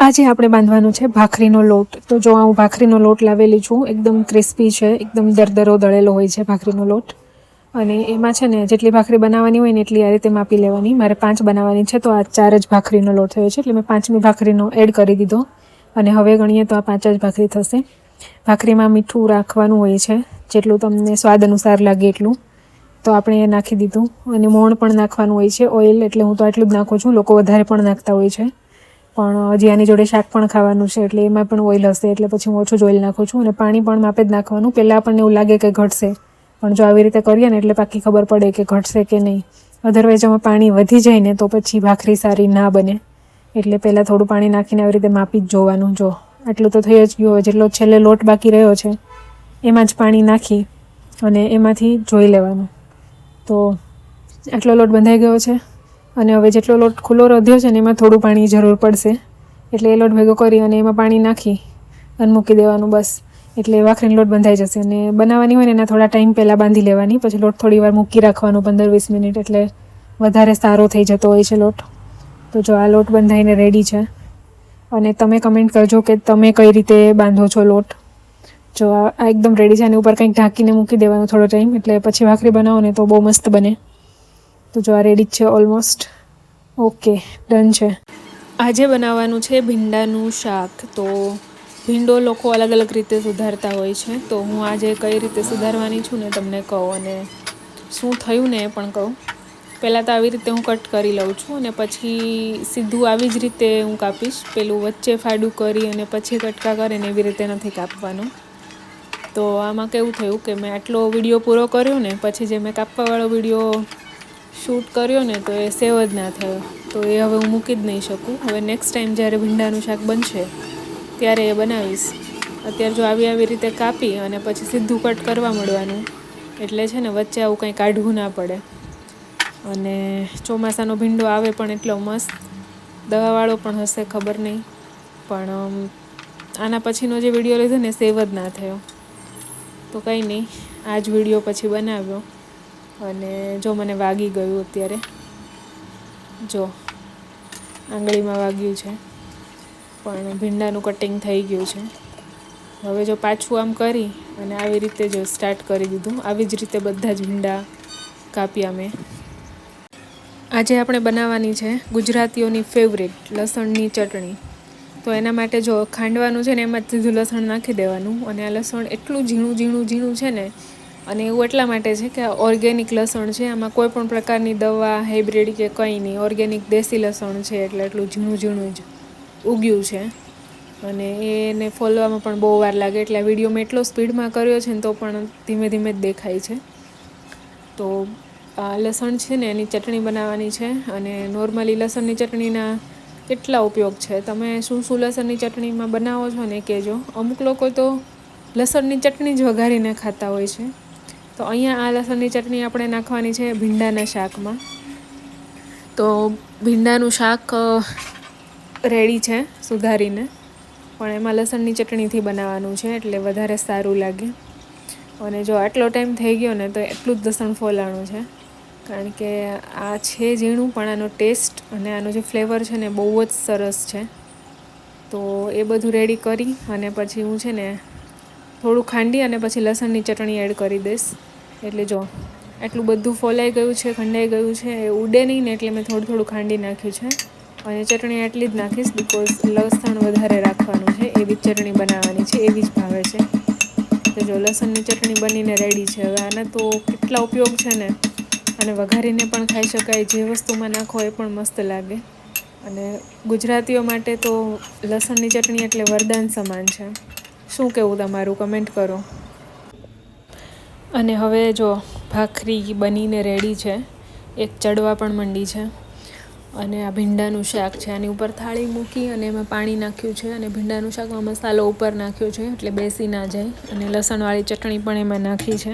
આજે આપણે બાંધવાનું છે ભાખરીનો લોટ. તો જો હું ભાખરીનો લોટ લાવેલી છું, એકદમ ક્રિસ્પી છે, એકદમ દરદરો દળેલો હોય છે ભાખરીનો લોટ. અને એમાં છે ને જેટલી ભાખરી બનાવવાની હોય ને એટલી આ રીતે માપી લેવાની. મારે 5 બનાવવાની છે, તો આ 4 જ ભાખરીનો લોટ થયો છે, એટલે મેં 5મી ભાખરીનો એડ કરી દીધો. અને હવે ગણીએ તો આ 5 જ ભાખરી થશે. ભાખરીમાં મીઠું રાખવાનું હોય છે, જેટલું તમને સ્વાદ અનુસાર લાગે એટલું. તો આપણે એ નાખી દીધું. અને મોણ પણ નાખવાનું હોય છે, ઓઇલ. એટલે હું તો આટલું જ નાખું છું, લોકો વધારે પણ નાખતા હોય છે. પણ હજી આની જોડે શાક પણ ખાવાનું છે, એટલે એમાં પણ ઓઇલ હશે, એટલે પછી હું ઓછું જ ઓઇલ નાખું છું. અને પાણી પણ માપે જ નાખવાનું. પહેલાં આપણને એવું લાગે કે ઘટશે, પણ જો આવી રીતે કરીએ ને એટલે પાકી ખબર પડે કે ઘટશે કે નહીં. અધરવાઇઝ આમાં પાણી વધી જાય ને તો પછી ભાખરી સારી ના બને. એટલે પહેલાં થોડું પાણી નાખીને આવી રીતે માપી જ જોવાનું. જો આટલું તો થઈ જ ગયું. જેટલો છેલ્લે લોટ બાકી રહ્યો છે એમાં જ પાણી નાખી અને એમાંથી જોઈ લેવાનું. તો આટલો લોટ બંધાઈ ગયો છે. અને હવે જેટલો લોટ ખુલ્લો વધ્યો છે ને એમાં થોડું પાણી જરૂર પડશે, એટલે એ લોટ ભેગો કરી અને એમાં પાણી નાખી અને મૂકી દેવાનું બસ. એટલે ભાખરીનો લોટ બંધાઈ જશે. અને બનાવવાની હોય ને એના થોડા ટાઈમ પહેલાં બાંધી લેવાની, પછી લોટ થોડી વાર મૂકી રાખવાનું 15-20 મિનિટ, એટલે વધારે સારો થઈ જતો હોય છે લોટ. તો જો આ લોટ બંધાઈને રેડી છે. અને તમે કમેન્ટ કરજો કે તમે કઈ રીતે બાંધો છો લોટ. જો આ એકદમ રેડી છે. આની ઉપર કંઈક ઢાંકીને મૂકી દેવાનું થોડો ટાઈમ, એટલે પછી ભાખરી બનાવો ને તો બહુ મસ્ત બને. તો જો આ રેડી જ છે ઓલમોસ્ટ. ઓકે, ડન છે. આજે બનાવવાનું છે ભીંડાનું શાક. તો ભીંડો લોકો અલગ અલગ રીતે સુધારતા હોય છે, તો હું આજે કઈ રીતે સુધારવાની છું ને તમને કહું, અને શું થયું ને એ પણ કહું. પહેલાં તો આવી રીતે હું કટ કરી લઉં છું, અને પછી સીધું આવી જ રીતે હું કાપીશ. પેલું વચ્ચે ફાડું કરી અને પછી કટકા કરીને એવી રીતે નથી કાપવાનું. તો આમાં કેવું થયું કે મેં આટલો વિડીયો પૂરો કર્યો ને પછી જે મેં કાપવાવાળો વિડીયો શૂટ કર્યો ને તો એ સેવ જ ના થયો. તો એ હવે હું મૂકી જ નહીં શકું. હવે નેક્સ્ટ ટાઈમ જ્યારે ભીંડાનું શાક બનશે ત્યારે એ બનાવીશ. અત્યારે જો આવી રીતે કાપી અને પછી સીધું કટ કરવા માંડવાનું, એટલે છે ને વચ્ચે આવું કંઈ કાઢવું ના પડે. અને ચોમાસાનો ભીંડો આવે પણ એટલો મસ્ત, દવાવાળો પણ હશે ખબર નહીં, પણ આના પછીનો જે વિડીયો લીધો ને સેવ જ ના થયો. તો કંઈ નહીં, આ જ વિડીયો પછી બનાવ્યો. અને જો મને વાગી ગયું અત્યારે, જો આંગળીમાં વાગ્યું છે, પણ ભીંડાનું કટિંગ થઈ ગયું છે. હવે જો પાછું આમ કરી અને આવી રીતે જો સ્ટાર્ટ કરી દીધું. આવી જ રીતે બધા જ ભીંડા કાપ્યા મેં. આજે આપણે બનાવવાની છે ગુજરાતીઓની ફેવરેટ લસણની ચટણી. તો એના માટે જો ખાંડવાનું છે ને એમાં જ સીધું લસણ નાખી દેવાનું. અને આ લસણ એટલું ઝીણું છે ને, અને એવું એટલા માટે છે કે ઓર્ગેનિક લસણ છે. આમાં કોઈ પણ પ્રકારની દવા, હાઇબ્રિડ કે કંઈ નહીં. ઓર્ગેનિક દેશી લસણ છે, એટલે એટલું ઝીણું જ ઉગ્યું છે. અને એને ફોલવામાં પણ બહુ વાર લાગે, એટલે આ વિડીયો મેં એટલો સ્પીડમાં કર્યો છે ને તો પણ ધીમે ધીમે જ દેખાય છે. તો આ લસણ છે ને એની ચટણી બનાવવાની છે. અને નોર્મલી લસણની ચટણીના કેટલા ઉપયોગ છે, તમે શું લસણની ચટણીમાં બનાવો છો ને કહેજો. અમુક લોકો તો લસણની ચટણી જ વઘારીને ખાતા હોય છે. તો અહીંયા આ લસણની ચટણી આપણે નાખવાની છે ભીંડાના શાકમાં. તો ભીંડાનું શાક રેડી છે સુધારીને, પણ એમાં લસણની ચટણીથી બનાવવાનું છે, એટલે વધારે સારું લાગે. અને જો આટલો ટાઈમ થઈ ગયો ને તો એટલું જ લસણ ફોલાણું છે, કારણ કે આ છે ઝીણું, પણ આનો ટેસ્ટ અને આનો જે ફ્લેવર છે ને બહુ જ સરસ છે. તો એ બધું રેડી કરી અને પછી હું છે ને થોડું ખાંડી અને પછી લસણની ચટણી એડ કરી દઈશ. એટલે જો એટલું બધું ફોલાઈ ગયું છે, ખંડાઈ ગયું છે, એ ઉડે નહીં ને એટલે મેં થોડું ખાંડી નાખ્યું છે. અને ચટણી આટલી જ નાખીશ, બિકોઝ લસણ વધારે રાખવાનું છે. એવી જ ચટણી બનાવવાની છે, એવી જ ભાવે છે. તો જો લસણની ચટણી બનીને રેડી છે. હવે આના તો કેટલા ઉપયોગ છે ને, અને વઘારીને પણ ખાઈ શકાય, જે વસ્તુમાં નાખો એ પણ મસ્ત લાગે. અને ગુજરાતીઓ માટે તો લસણની ચટણી એટલે વરદાન સમાન છે. શું કહેવું તમારું, કમેન્ટ કરો. અને હવે જો ભાખરી બનીને રેડી છે, એક ચડવા પણ માંડી છે. અને આ ભીંડાનું શાક છે, આની ઉપર થાળી મૂકી અને એમાં પાણી નાખ્યું છે. અને ભીંડાનું શાકમાં મસાલો ઉપર નાખ્યો છે, એટલે બેસી ના જાય. અને લસણવાળી ચટણી પણ એમાં નાખી છે.